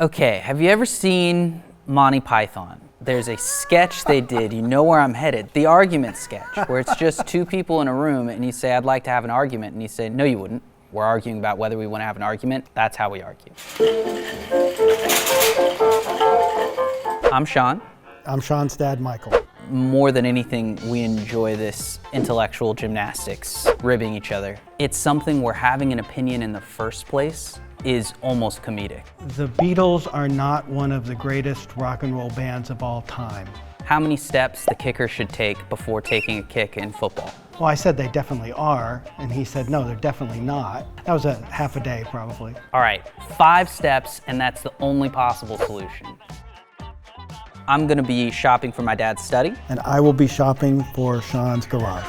Okay, have you ever seen Monty Python? There's a sketch they did, you know where I'm headed, the argument sketch, where it's just two people in a room and you say, I'd like to have an argument, and you say, no you wouldn't. We're arguing about whether we want to have an argument. That's how we argue. I'm Sean. I'm Sean's dad, Michael. More than anything, we enjoy this intellectual gymnastics, ribbing each other. It's something where having an opinion in the first place is almost comedic. The Beatles are not one of the greatest rock and roll bands of all time. How many steps the kicker should take before taking a kick in football? Well, I said they definitely are, and he said, no, they're definitely not. That was a half a day, probably. All right, 5 steps, and that's the only possible solution. I'm gonna be shopping for my dad's study. And I will be shopping for Sean's garage.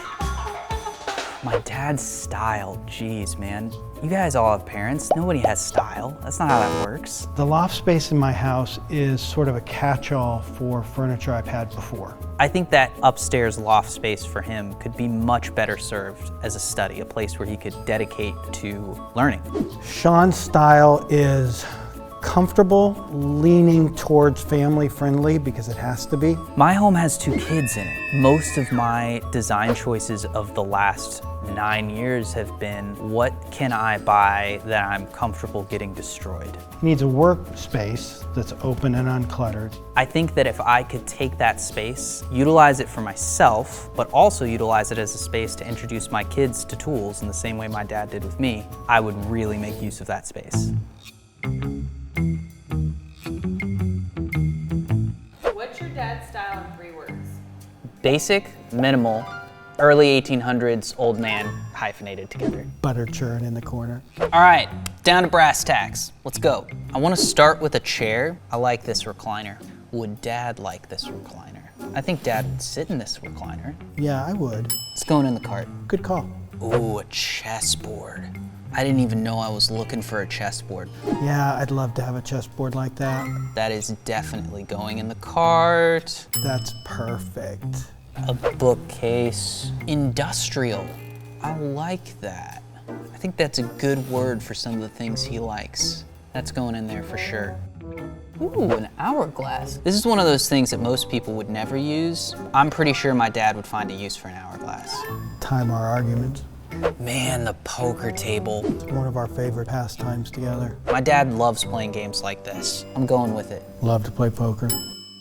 My dad's style, geez, man. You guys all have parents. Nobody has style. That's not how that works. The loft space in my house is sort of a catch-all for furniture I've had before. I think that upstairs loft space for him could be much better served as a study, a place where he could dedicate to learning. Sean's style is comfortable, leaning towards family friendly because it has to be. My home has 2 kids in it. Most of my design choices of the last 9 years have been, what can I buy that I'm comfortable getting destroyed? He needs a workspace that's open and uncluttered. I think that if I could take that space, utilize it for myself, but also utilize it as a space to introduce my kids to tools in the same way my dad did with me, I would really make use of that space. What's your dad's style in 3 words? Basic, minimal, early 1800s, old man, hyphenated together. Butter churn in the corner. All right, down to brass tacks. Let's go. I want to start with a chair. I like this recliner. Would Dad like this recliner? I think Dad would sit in this recliner. Yeah, I would. It's going in the cart. Good call. Ooh, a chessboard. I didn't even know I was looking for a chessboard. Yeah, I'd love to have a chessboard like that. That is definitely going in the cart. That's perfect. A bookcase. Industrial. I like that. I think that's a good word for some of the things he likes. That's going in there for sure. Ooh, an hourglass. This is one of those things that most people would never use. I'm pretty sure my dad would find a use for an hourglass. Time our arguments. Man, the poker table. It's one of our favorite pastimes together. My dad loves playing games like this. I'm going with it. Love to play poker.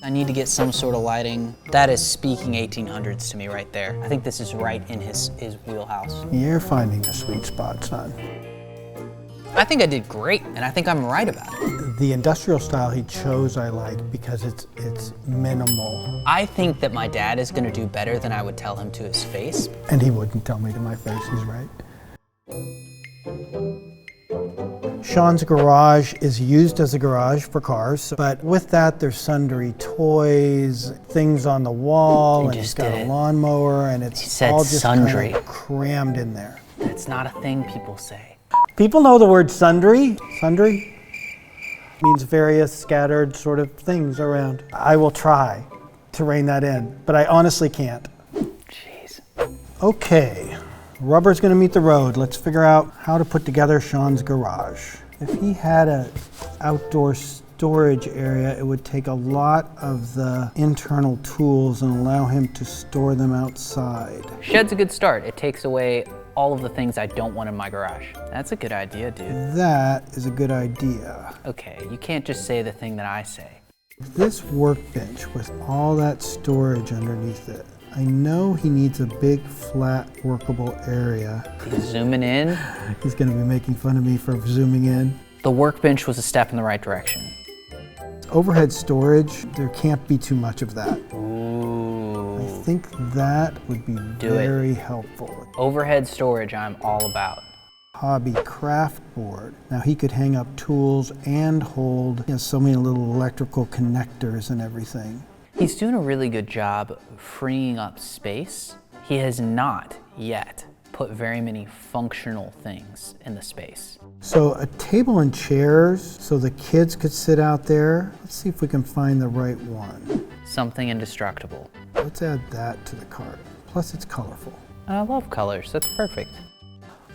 I need to get some sort of lighting. That is speaking 1800s to me right there. I think this is right in his wheelhouse. You're finding the sweet spot, son. I think I did great, and I think I'm right about it. The industrial style he chose I like because it's minimal. I think that my dad is gonna do better than I would tell him to his face. And he wouldn't tell me to my face, he's right. Sean's garage is used as a garage for cars, but with that there's sundry toys, things on the wall, and he's got a lawnmower, and it's all just kind of crammed in there. That's not a thing people say. People know the word sundry. Sundry means various scattered sort of things around. I will try to rein that in, but I honestly can't. Jeez. Okay, rubber's gonna meet the road. Let's figure out how to put together Sean's garage. If he had an outdoor storage area, it would take a lot of the internal tools and allow him to store them outside. Shed's a good start. It takes away all of the things I don't want in my garage. That's a good idea, dude. That is a good idea. Okay, you can't just say the thing that I say. This workbench with all that storage underneath it, I know he needs a big, flat, workable area. He's zooming in. He's gonna be making fun of me for zooming in. The workbench was a step in the right direction. Overhead storage, there can't be too much of that. Ooh. I think that would be very helpful. Overhead storage, I'm all about. Hobby craft board. Now he could hang up tools and hold, he has so many little electrical connectors and everything. He's doing a really good job freeing up space. He has not yet put very many functional things in the space. So a table and chairs so the kids could sit out there. Let's see if we can find the right one. Something indestructible. Let's add that to the cart. Plus it's colorful. I love colors, that's perfect.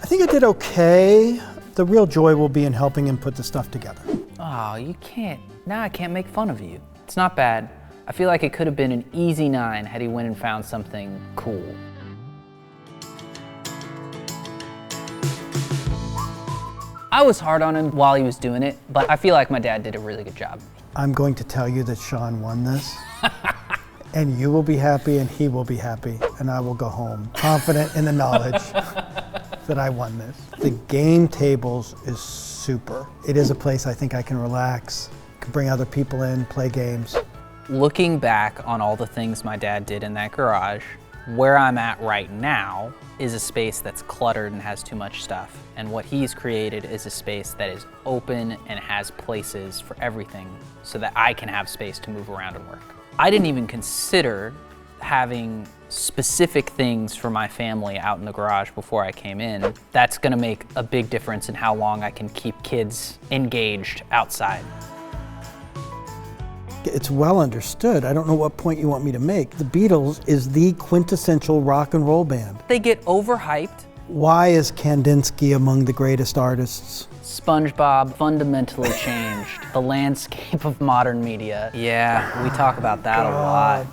I think I did okay. The real joy will be in helping him put the stuff together. Oh, you can't. Now I can't make fun of you. It's not bad. I feel like it could have been an easy 9 had he went and found something cool. I was hard on him while he was doing it, but I feel like my dad did a really good job. I'm going to tell you that Sean won this. And you will be happy and he will be happy. And I will go home confident in the knowledge that I won this. The game tables is super. It is a place I think I can relax, can bring other people in, play games. Looking back on all the things my dad did in that garage, where I'm at right now is a space that's cluttered and has too much stuff. And what he's created is a space that is open and has places for everything so that I can have space to move around and work. I didn't even consider having specific things for my family out in the garage before I came in. That's gonna make a big difference in how long I can keep kids engaged outside. It's well understood. I don't know what point you want me to make. The Beatles is the quintessential rock and roll band. They get overhyped. Why is Kandinsky among the greatest artists? SpongeBob fundamentally changed the landscape of modern media. Yeah, we talk about that a lot.